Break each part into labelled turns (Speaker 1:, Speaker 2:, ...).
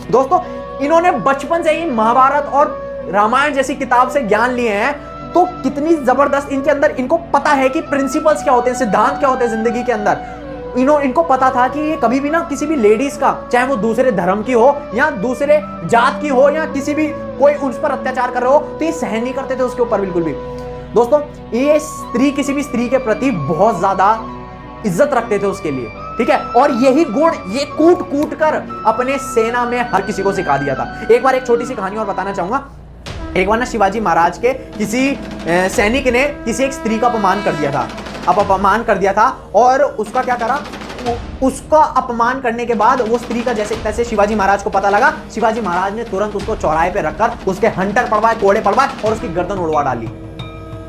Speaker 1: दोस्तों इन्होंने बचपन से ही महाभारत और रामायण जैसी किताब से ज्ञान लिए हैं, तो कितनी जबरदस्त इनके अंदर, इनको पता है कि प्रिंसिपल्स क्या होते हैं, सिद्धांत क्या होते हैं जिंदगी के अंदर। इनको पता था कि ये कभी भी ना किसी भी लेडीज का, चाहे वो दूसरे धर्म की हो या दूसरे जात की हो या किसी भी कोई उस पर अत्याचार कर रहे हो, तो ये सहन नहीं करते थे उसके ऊपर बिल्कुल भी। दोस्तों ये स्त्री, किसी भी स्त्री के प्रति बहुत ज्यादा इज्जत रखते थे उसके लिए, ठीक है। और यही गुण ये कूट कूट कर अपने सेना में हर किसी को सिखा दिया था। एक बार एक छोटी सी कहानी और बताना चाहूंगा। एक बार ना शिवाजी महाराज के किसी सैनिक ने किसी एक स्त्री का अपमान कर दिया था, अपमान कर दिया था, और उसका क्या करा, उसका अपमान करने के बाद वो स्त्री का जैसे तैसे शिवाजी महाराज को पता लगा, शिवाजी महाराज ने तुरंत उसको चौराहे पे रखकर उसके हंटर पड़वाए, कोड़े पड़वाए और उसकी गर्दन उड़वा डाली।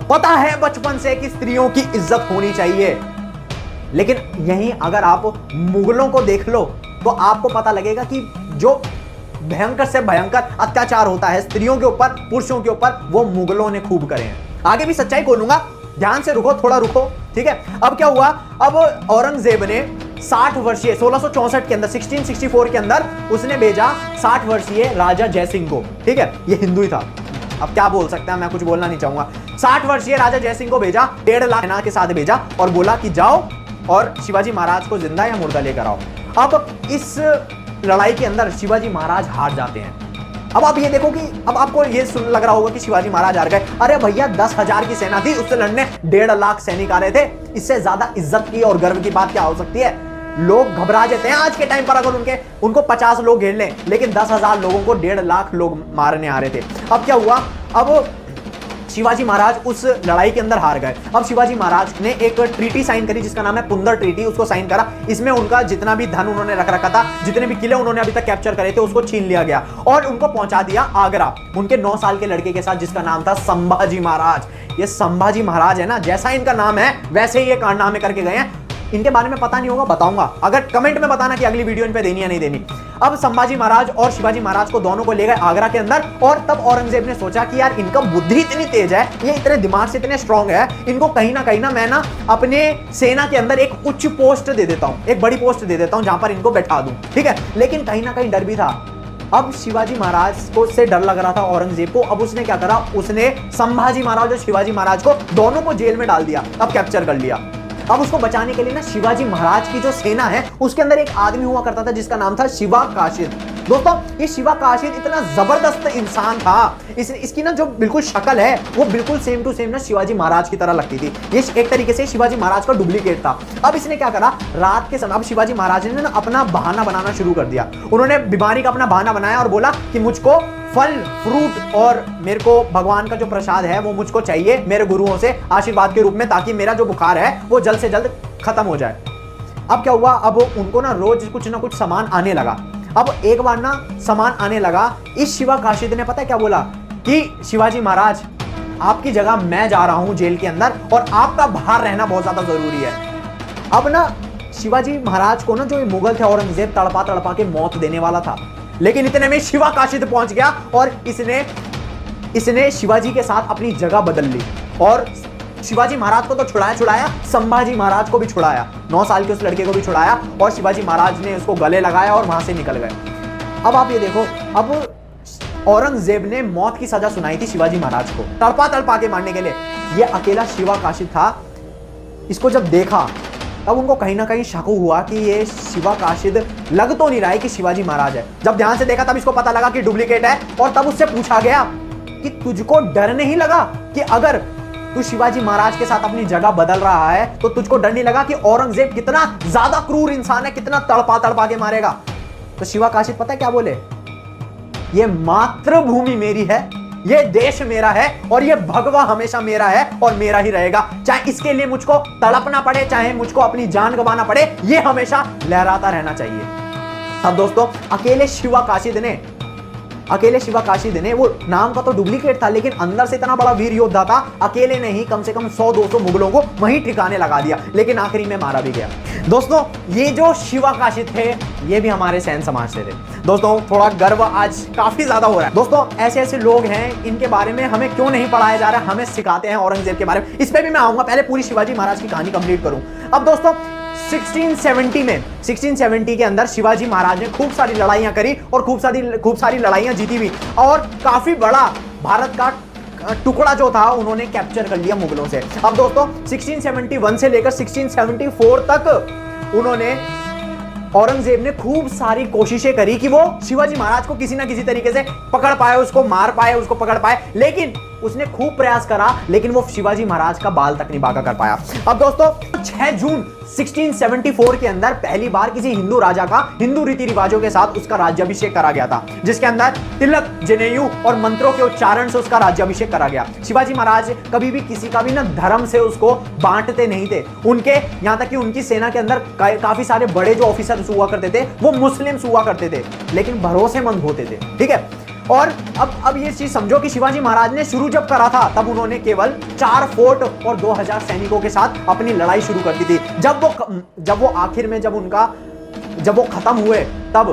Speaker 1: पता है बचपन से कि स्त्रियों की इज्जत होनी चाहिए, लेकिन यहीं अगर आप मुगलों को देख लो तो आपको पता लगेगा कि जो भयंकर से भयंकर अत्याचार होता है स्त्रियों के ऊपर, पुरुषों के ऊपर, वो मुगलों ने खूब करे हैं। आगे भी सच्चाई खोलूंगा, ध्यान से रुको, थोड़ा रुको, ठीक है। अब क्या हुआ, अब औरंगजेब ने 60 वर्षीय 1664 के अंदर, 1664 के अंदर उसने भेजा 60 वर्षीय राजा जयसिंह को, ठीक है। ये हिंदू ही था, अब क्या बोल सकते हैं, मैं कुछ बोलना नहीं चाहूंगा। 60 वर्षीय राजा जयसिंह को भेजा, 1.5 लाख सेना के साथ भेजा और बोला कि जाओ और शिवाजी महाराज को जिंदा या मुर्दा लेकर आओ। अब इस लड़ाई के अंदर शिवाजी महाराज हार जाते हैं। अब आप ये देखो कि अब आपको ये सुन लग रहा होगा कि शिवाजी महाराज हार गए। अरे भैया 10,000 की सेना थी, उससे लड़ने 1.5 लाख सैनिक आ रहे थे। इससे ज्यादा इज्जत की और गर्व की बात क्या हो सकती है। लोग घबरा जाते हैं आज के टाइम पर, अगर उनको 50 लोग घेर लें, लेकिन 10,000 लोगों को 1.5 लाख लोग मारने आ रहे थे। अब क्या हुआ, अब शिवाजी महाराज उस लड़ाई के अंदर हार गए। अब शिवाजी महाराज ने एक ट्रीटी साइन करी जिसका नाम है पुंदर ट्रीटी, उसको साइन करा। इसमें उनका जितना भी धन उन्होंने रख रखा था, जितने भी किले उन्होंने अभी तक कैप्चर करे थे, उसको छीन लिया गया और उनको पहुंचा दिया आगरा, उनके 9 साल के लड़के के साथ, जिसका नाम था संभाजी महाराज। ये संभाजी महाराज है ना, जैसा इनका नाम है वैसे ही ये कारनामे करके गए हैं। इनके बारे में पता नहीं होगा, बताऊंगा, अगर कमेंट में बताना कि अगली वीडियो इन पे देनी या नहीं देनी। अब संभाजी महाराज और शिवाजी महाराज को दोनों को ले गए आगरा के अंदर, और तब औरंगजेब ने सोचा कि यार इनका बुद्धि इतनी तेज है, ये इतने दिमाग से इतने स्ट्रांग है, इनको कहीं ना मैं ना अपने सेना के अंदर एक उच्च पोस्ट दे देता हूं, एक बड़ी पोस्ट दे देता हूं जहां पर इनको बैठा दूं, ठीक है। लेकिन कहीं ना कहीं डर भी था। अब शिवाजी महाराज को से डर लग रहा था औरंगजेब को। अब उसने क्या करा, उसने संभाजी महाराज और शिवाजी महाराज को दोनों को जेल में डाल दिया, अब कैप्चर कर लिया। अब उसको बचाने के लिए ना शिवाजी महाराज की जो सेना है उसके अंदर एक आदमी हुआ करता था जिसका नाम था शिवा काशिद। दोस्तों ये शिवा काशिद इतना जबरदस्त इंसान था, इसकी ना जो बिल्कुल शक्ल है वो बिल्कुल सेम टू सेम ना शिवाजी महाराज की तरह लगती थी। ये एक तरीके से शिवाजी महाराज का डुप्लीकेट था। अब इसने क्या करा, रात के समय अब शिवाजी महाराज ने ना अपना बहाना बनाना शुरू कर दिया। उन्होंने बीमारी का अपना बहाना बनाया और बोला कि मुझको फल फ्रूट और मेरे को भगवान का जो प्रसाद है वो मुझको चाहिए मेरे गुरुओं से आशीर्वाद के रूप में, ताकि मेरा जो बुखार है वो जल्द से जल्द खत्म हो जाए। अब क्या हुआ, अब उनको ना रोज कुछ ना कुछ सामान आने लगा। अब एक बार ना सामान आने लगा, इस शिवा काशिद ने पता है क्या बोला कि शिवाजी महाराज आपकी जगह मैं जा रहा हूं जेल के अंदर और आपका बाहर रहना बहुत ज्यादा जरूरी है। अब ना शिवाजी महाराज को ना जो मुगल थे औरंगजेब तड़पा तड़पा के मौत देने वाला था, लेकिन इतने में शिवा काशिद पहुंच गया और इसने शिवाजी के साथ अपनी जगह बदल ली और शिवाजी महाराज को तो छुड़ाया, संभाजी महाराज को भी छुड़ाया, 9 साल के उस लड़के को भी छुड़ाया और शिवाजी महाराज ने उसको गले लगाया और वहां से निकल गए। अब आप ये देखो, अब औरंगजेब ने मौत की सजा सुनाई थी शिवाजी महाराज को तड़पा तड़पा के मारने के लिए। ये अकेला शिवा काशिद था। इसको जब देखा तब उनको कहीं ना कहीं शक हुआ कि ये शिवा काशिद लग तो नहीं रहा है कि शिवाजी महाराज है। जब ध्यान से देखा तब इसको पता लगा कि डुप्लीकेट है और तब उससे पूछा गया कि तुझको डर नहीं लगा कि अगर तू शिवाजी महाराज के साथ अपनी जगह बदल रहा है तो तुझको डर नहीं लगा कि औरंगजेब कितना ज्यादा क्रूर इंसान है, कितना तड़पा तड़पा के मारेगा। तो शिवा काशिद पता है क्या बोले, ये मातृभूमि मेरी है, ये देश मेरा है और ये भगवा हमेशा मेरा है और मेरा ही रहेगा, चाहे इसके लिए मुझको तड़पना पड़े, चाहे मुझको अपनी जान गंवाना पड़े, ये हमेशा लहराता रहना चाहिए। अब दोस्तों अकेले शिवा काशिद ने वो नाम का तो डुप्लीकेट था लेकिन अंदर से इतना बड़ा वीर योद्धा था, अकेले ने ही कम से कम 100-200 मुगलों को वहीं ठिकाने लगा दिया, लेकिन आखिरी में मारा भी गया। दोस्तों ये जो शिवा काशिद थे ये भी हमारे सैन समाज से थे। दोस्तों थोड़ा गर्व आज काफी ज्यादा हो रहा है। दोस्तों ऐसे लोग हैं, इनके बारे में हमें क्यों नहीं पढ़ाया जा रहा है, हमें सिखाते हैं औरंगजेब के बारे में, इस पे भी मैं आऊंगा। पहले पूरी शिवाजी महाराज की कहानी कंप्लीट करूं। अब दोस्तों 1670 के अंदर शिवाजी महाराज ने खूब सारी लड़ाइयां करी और खूब सारी लड़ाइयां जीती भी, और काफी बड़ा भारत का टुकड़ा जो था उन्होंने कैप्चर कर लिया मुगलों से। अब दोस्तों 1671 से लेकर 1674 तक उन्होंने, औरंगजेब ने खूब सारी कोशिशें करी कि वो शिवाजी महाराज को किसी ना किसी तरीके से पकड़ पाए, उसको मार पाए, उसको पकड़ पाए, लेकिन उसने खूब प्रयास करा, लेकिन वो शिवाजी महाराज का बाल तक नहीं बांका कर पाया। अब दोस्तों 6 जून 1674 के अंदर पहली बार किसी हिंदू राजा का हिंदू रीति रिवाजों के साथ उसका राज्याभिषेक करा गया था, जिसके अंदर तिलक, जनेयू और मंत्रों के उच्चारण से उसका राज्याभिषेक करा गया। शिवाजी महाराज कभी भी किसी का भी ना धर्म से उसको बांटते नहीं थे। उनके यहां तक कि उनकी सेना के अंदर काफी सारे बड़े जो ऑफिसर्स हुआ करते थे वो मुस्लिम्स हुआ करते थे, लेकिन भरोसेमंद होते थे, ठीक है। और अब ये चीज समझो कि शिवाजी महाराज ने शुरू जब करा था तब उन्होंने केवल 4 फोर्ट और 2000 सैनिकों के साथ अपनी लड़ाई शुरू कर दी थी। जब वो आखिर में जब वो खत्म हुए तब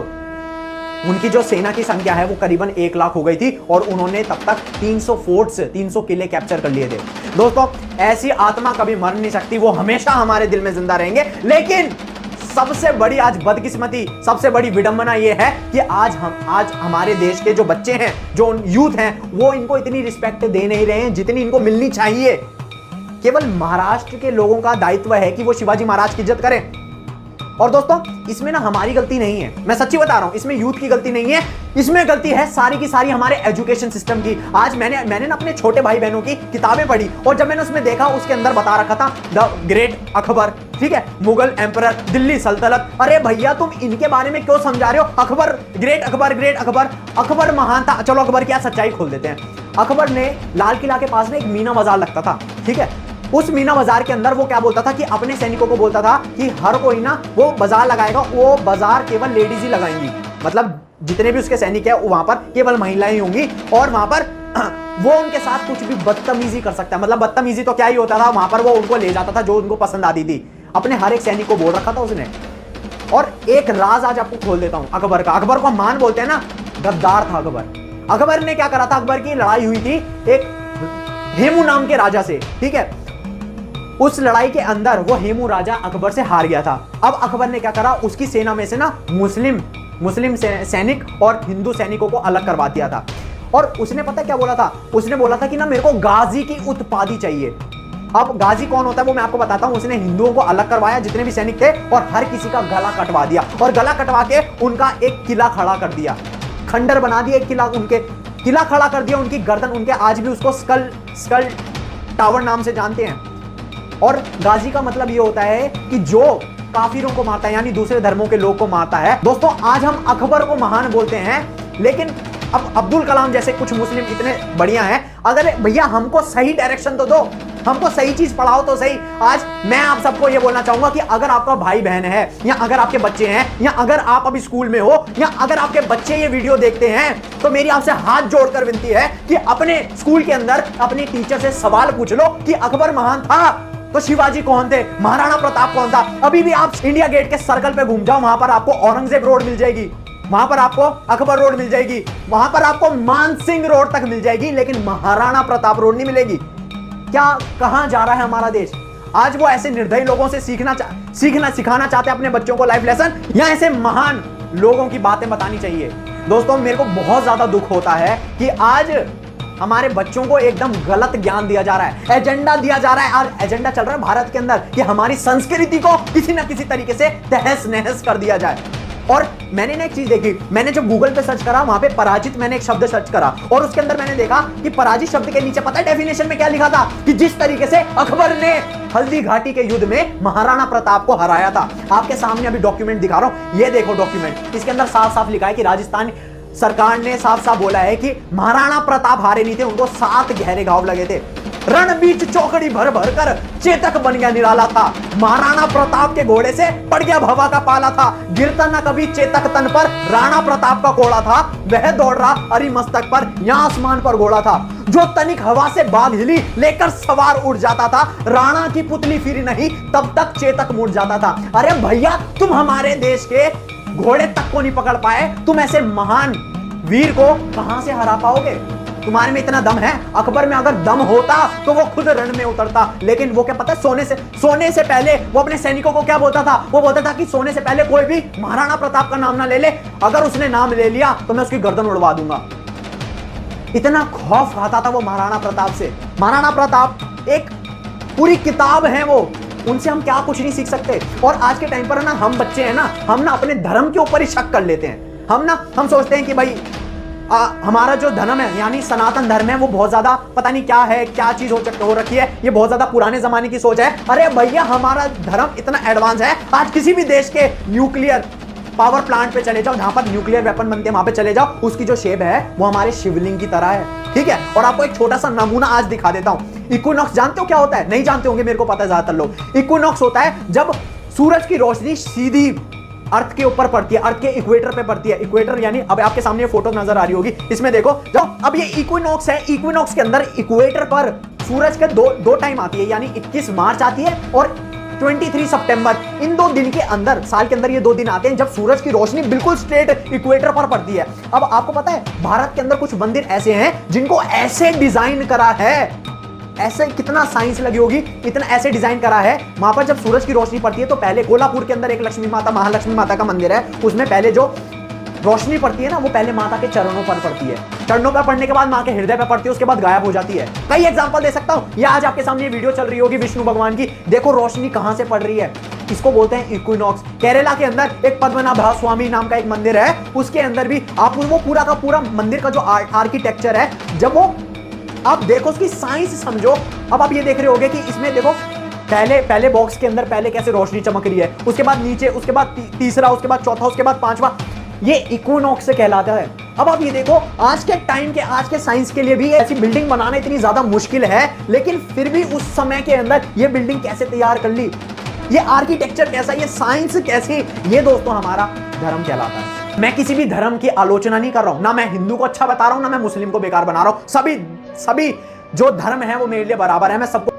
Speaker 1: उनकी जो सेना की संख्या है वो करीबन 1 लाख हो गई थी, और उन्होंने तब तक 300 फोर्ट्स, 300 किले कैप्चर कर लिए थे। दोस्तों ऐसी आत्मा कभी मर नहीं सकती, वो हमेशा हमारे दिल में जिंदा रहेंगे। लेकिन सबसे बड़ी आज बदकिस्मती, सबसे बड़ी विडंबना यह है कि आज हमारे देश के जो बच्चे हैं, जो यूथ हैं, वो इनको इतनी रिस्पेक्ट दे नहीं रहे हैं जितनी इनको मिलनी चाहिए। केवल महाराष्ट्र के लोगों का दायित्व है कि वो शिवाजी महाराज की इज्जत करें। और दोस्तों इसमें ना हमारी गलती नहीं है, मैं सच्ची बता रहा हूं, इसमें यूथ की गलती नहीं है, इसमें गलती है सारी की सारी हमारे एजुकेशन सिस्टम की। आज मैंने ना अपने छोटे भाई बहनों की किताबें पढ़ी, और जब मैंने उसमें देखा उसके अंदर बता रखा था द ग्रेट अकबर, ठीक है, मुगल एम्परर, दिल्ली सल्तनत। अरे भैया तुम इनके बारे में क्यों समझा रहे हो? अकबर, ग्रेट अकबर, अकबर महान था। चलो अकबर की सच्चाई खोल देते हैं। अकबर ने लाल किला के पास में एक मीना बाजार लगता था, ठीक है, उस मीना बाजार के अंदर वो क्या बोलता था कि अपने सैनिकों को बोलता था कि हर कोई ना वो बाजार लगाएगा, वो बाजार केवल लेडीज ही लगाएंगी, मतलब जितने भी उसके सैनिक है वहां पर केवल महिलाएं होंगी, और वहां पर वो उनके साथ कुछ भी बदतमीजी कर सकता है। मतलब बदतमीजी तो क्या ही होता था, वहां पर वो उनको ले जाता था जो उनको पसंद आती थी। अपने हर एक सैनिक को बोल रखा था उसने। और एक राज आज आपको खोल देता हूं अकबर का। अकबर को मान बोलते हैं ना, गद्दार था अकबर। अकबर ने क्या करा था, अकबर की लड़ाई हुई थी एक हेमू नाम के राजा से, ठीक है। उस लड़ाई के अंदर वो हेमू राजा अकबर से हार गया था। अब अकबर ने क्या करा, उसकी सेना में से ना मुस्लिम सैनिक और हिंदू सैनिकों को अलग करवा दिया था। और उसने पता क्या बोला था, उसने बोला था कि ना मेरे को गाजी की उत्पादी चाहिए। अब गाजी कौन होता है वो मैं आपको बताता हूं। उसने हिंदुओं को अलग करवाया जितने भी सैनिक थे, और हर किसी का गला कटवा दिया, और गला कटवा के उनका एक किला खड़ा कर दिया, खंडर बना दिया, एक किला खड़ा कर दिया। उनकी गर्दन, उनके आज भी उसको स्कल टावर नाम से जानते हैं। और गाजी का मतलब ये होता है कि जो काफिरों को मारता है, यानी दूसरे धर्मों के लोग को मारता है। दोस्तों आज हम अकबर को महान बोलते हैं, लेकिन अब अब्दुल कलाम जैसे कुछ मुस्लिम इतने बढ़िया हैं। अगर भैया हमको सही डायरेक्शन तो दो, हमको सही चीज पढ़ाओ तो सही। आज मैं आप सबको ये बोलना चाहूंगा कि अगर आपका भाई बहन है, या अगर आपके बच्चे हैं, या अगर आप अभी स्कूल में हो, या अगर आपके बच्चे ये वीडियो देखते हैं, तो मेरी आपसे हाथ जोड़कर विनती है कि अपने स्कूल के अंदर अपने टीचर से सवाल पूछ लो कि अकबर महान था तो शिवाजी कौन थे, महाराणा प्रताप कौन था। अभी भी आप इंडिया गेट के सर्कल पे घूम जाओ, वहां पर आपको औरंगजेब रोड मिल जाएगी, वहां पर आपको अकबर रोड मिल जाएगी, वहां पर आपको मानसिंह रोड तक मिल जाएगी, लेकिन महाराणा प्रताप रोड नहीं मिलेगी। क्या कहां जा रहा है हमारा देश? आज वो ऐसे निर्दयी लोगों से सिखाना चाहते हैं अपने बच्चों को लाइफ लेसन, या ऐसे महान लोगों की बातें बतानी चाहिए। दोस्तों मेरे को बहुत ज्यादा दुख होता है कि आज हमारे बच्चों को एकदम गलत ज्ञान दिया जा रहा है, एजेंडा दिया जा रहा है, और एजेंडा चल रहा है भारत के अंदर कि हमारी संस्कृति को किसी ना किसी तरीके से तहस नहस कर दिया जाए। और मैंने ना एक चीज देखी, मैंने जब गूगल पे सर्च करा, वहां पे पराजित मैंने एक शब्द सर्च करा, और उसके अंदर मैंने देखा कि पराजित शब्द के नीचे पता है डेफिनेशन में क्या लिखा था, कि जिस तरीके से अकबर ने हल्दी घाटी के युद्ध में महाराणा प्रताप को हराया था। आपके सामने अभी डॉक्यूमेंट दिखा रहा हूं, ये देखो डॉक्यूमेंट, इसके अंदर साफ साफ लिखा है कि राजस्थान सरकार ने साफ साफ बोला है कि महाराणा प्रताप हारे नहीं थे, उनको 7 गहरे घाव लगे थे। रण बीच चौकड़ी भर भर कर चेतक बन गया निराला था, महाराणा प्रताप के घोड़े से पड़ गया भवा का पाला था, गिरता न कभी चेतक तन पर राणा प्रताप का घोड़ा था, वह दौड़ रहा अरि मस्तक पर, यहाँ आसमान पर घोड़ा था, जो तनिक हवा से बाग हिली लेकर सवार उड़ जाता था, राणा की पुतली फिरी नहीं तब तक चेतक मुड़ जाता था। अरे भैया तुम हमारे देश के घोड़े तक को नहीं पकड़ पाए, तुम ऐसे महान वीर को कहां से हरा पाओगे? तुम्हारे में इतना दम है? अकबर में अगर दम होता तो वो खुद रण में उतरता, लेकिन वो क्या पता है, सोने से पहले वो अपने सैनिकों को क्या बोलता था? वो बोलता था कि सोने से पहले कोई भी महाराणा प्रताप का नाम ना ले ले, अगर उसने नाम ले लिया तो मैं उसकी गर्दन उड़वा दूंगा। इतना खौफ खाता था वो महाराणा प्रताप से। महाराणा प्रताप एक पूरी किताब है वो, उनसे हम क्या कुछ नहीं सीख सकते। और आज के टाइम पर ना हम बच्चे हैं ना, हम ना अपने धर्म के ऊपर ही शक कर लेते हैं। हम सोचते हैं कि भाई हमारा जो धर्म है यानी सनातन धर्म है वो बहुत ज्यादा पता नहीं क्या है, क्या चीज हो रखी है, ये बहुत ज्यादा पुराने जमाने की सोच है। अरे भैया हमारा धर्म इतना एडवांस है, आज किसी भी देश के न्यूक्लियर पावर प्लांट पे चले जाओ, जहां पर न्यूक्लियर वेपन बनते हैं वहां पे चले जाओ, उसकी जो शेप है वो हमारे शिवलिंग की तरह है। ठीक है, और आपको एक छोटा सा नमूना आज दिखा देता हूं। इक्विनॉक्स जानते हो क्या होता है? नहीं जानते होंगे, मेरे को पता है ज्यादातर लोग। इक्विनॉक्स होता है जब सूरज की रोशनी सीधी अर्थ के ऊपर पड़ती है, अर्थ के इक्वेटर पे पड़ती है। इक्वेटर यानी अब आपके सामने फोटो नजर आ रही होगी, इसमें देखो जब अब ये इक्विनॉक्स है, इक्विनॉक्स के अंदर इक्वेटर पर सूरज के दो टाइम आती है, यानी 21 मार्च आती है और 23 सितंबर। इन 2 दिन के अंदर, साल के अंदर ये 2 दिन आते हैं जब सूरज की रोशनी बिल्कुल स्ट्रेट इक्वेटर पर पड़ती है। अब आपको पता है भारत के अंदर कुछ मंदिर ऐसे हैं जिनको ऐसे डिजाइन करा है, ऐसे कितना साइंस लगी होगी, इतना ऐसे डिजाइन करा है। वहां पर जब सूरज की रोशनी पड़ती है तो पहले कोल्हापुर के अंदर एक लक्ष्मी माता, महालक्ष्मी माता का मंदिर है, उसमें पहले जो रोशनी पड़ती है ना वो पहले माता के चरणों पर पड़ती है, चरणों पर पड़ने के बाद मां के हृदय पर पड़ती है, उसके बाद गायब हो जाती है। कई एग्जांपल दे सकता हूं। ये आज आपके सामने ये वीडियो चल रही होगी विष्णु भगवान की, देखो रोशनी कहां से पड़ रही है। इसको बोलते हैं इक्विनॉक्स। केरला के अंदर एक पद्मनाभ स्वामी नाम का एक मंदिर है, उसके अंदर भी आप वो पूरा का पूरा मंदिर का जो आर्किटेक्चर है, जब वो आप देखो उसकी साइंस समझो। अब आप ये देख रहे होगे कि इसमें देखो पहले बॉक्स के अंदर पहले कैसे रोशनी चमक रही है, उसके बाद नीचे, उसके बाद तीसरा, उसके बाद चौथा, उसके बाद पांचवा, ये इक्विनॉक्स से कहलाता है। अब आप ये देखो आज के टाइम के, आज के साइंस के लिए भी ऐसी बिल्डिंग बनाना इतनी ज्यादा मुश्किल है, लेकिन फिर भी उस समय के अंदर ये बिल्डिंग कैसे तैयार कर ली, ये आर्किटेक्चर कैसा, ये साइंस कैसी, ये दोस्तों हमारा धर्म कहलाता है। मैं किसी भी धर्म की आलोचना नहीं कर रहा हूं, ना मैं हिंदू को अच्छा बता रहा हूं, ना मैं मुस्लिम को बेकार बना रहा हूं। सभी जो धर्म है वो मेरे लिए बराबर है। मैं सबको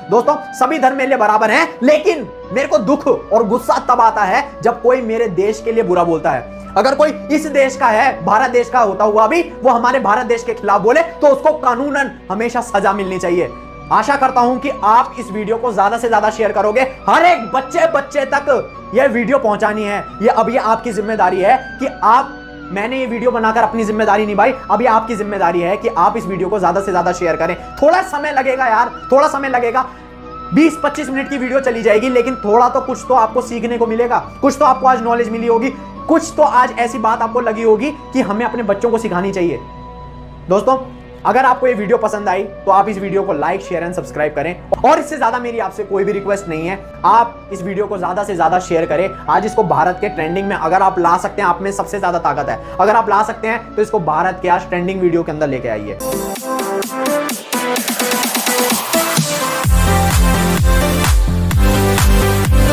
Speaker 1: दोस्तों सभी धर्म मेरे लिए बराबर हैं, लेकिन मेरे को दुख और गुस्सा तब आता है जब कोई मेरे देश के लिए बुरा बोलता है। अगर कोई इस देश का है, भारत देश का होता हुआ भी वो हमारे भारत देश के खिलाफ बोले तो उसको कानूनन हमेशा सजा मिलनी चाहिए। आशा करता हूं कि आप इस वीडियो को ज्यादा से ज्यादा शेयर करोगे, हर एक बच्चे तक यह वीडियो पहुंचानी है। अब ये आपकी जिम्मेदारी है कि मैंने ये वीडियो बनाकर अपनी जिम्मेदारी निभाई, अब ये आपकी जिम्मेदारी है कि आप इस वीडियो को ज्यादा से ज्यादा शेयर करें। थोड़ा समय लगेगा यार, थोड़ा समय लगेगा, 20-25 मिनट की वीडियो चली जाएगी, लेकिन थोड़ा तो कुछ तो आपको सीखने को मिलेगा, कुछ तो आपको आज नॉलेज मिली होगी, कुछ तो आज ऐसी बात आपको लगी होगी कि हमें अपने बच्चों को सिखानी चाहिए। दोस्तों अगर आपको ये वीडियो पसंद आई तो आप इस वीडियो को लाइक, शेयर एंड सब्सक्राइब करें, और इससे ज्यादा मेरी आपसे कोई भी रिक्वेस्ट नहीं है, आप इस वीडियो को ज्यादा से ज्यादा शेयर करें। आज इसको भारत के ट्रेंडिंग में अगर आप ला सकते हैं, आप में सबसे ज्यादा ताकत है, अगर आप ला सकते हैं तो इसको भारत के आज ट्रेंडिंग वीडियो के अंदर लेके आइए।